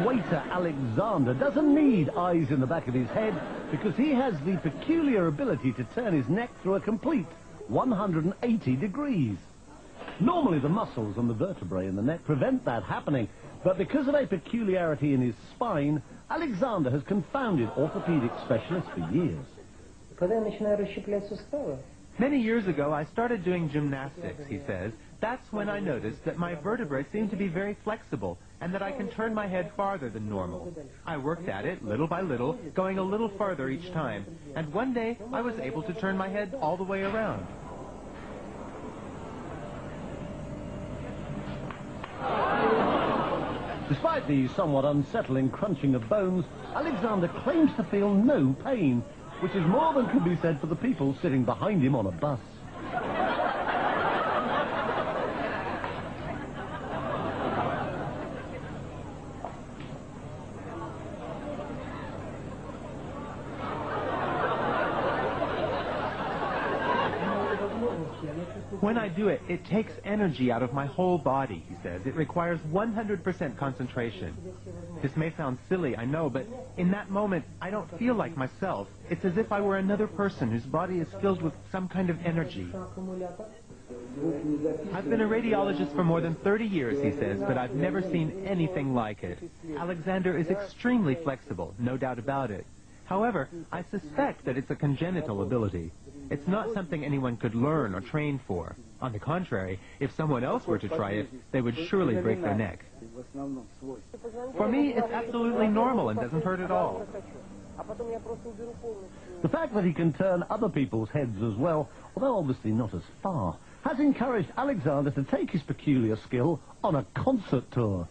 waiter Alexander doesn't need eyes in the back of his head because he has the peculiar ability to turn his neck through a complete 180 degrees. Normally the muscles and the vertebrae in the neck prevent that happening, but because of a peculiarity in his spine, Alexander has confounded orthopedic specialists for years. Many years ago, I started doing gymnastics, he says. That's when I noticed that my vertebrae seem to be very flexible and that I can turn my head farther than normal. I worked at it little by little, going a little farther each time, and one day I was able to turn my head all the way around. Despite the somewhat unsettling crunching of bones, Alexander claims to feel no pain, which is more than can be said for the people sitting behind him on a bus. When I do it, it takes energy out of my whole body, he says. It requires 100% concentration. This may sound silly, I know, but in that moment, I don't feel like myself. It's as if I were another person whose body is filled with some kind of energy. I've been a radiologist for more than 30 years, he says, but I've never seen anything like it. Alexander is extremely flexible, no doubt about it. However, I suspect that it's a congenital ability. It's not something anyone could learn or train for. On the contrary, if someone else were to try it, they would surely break their neck. For me, it's absolutely normal and doesn't hurt at all. The fact that he can turn other people's heads as well, although obviously not as far, has encouraged Alexander to take his peculiar skill on a concert tour.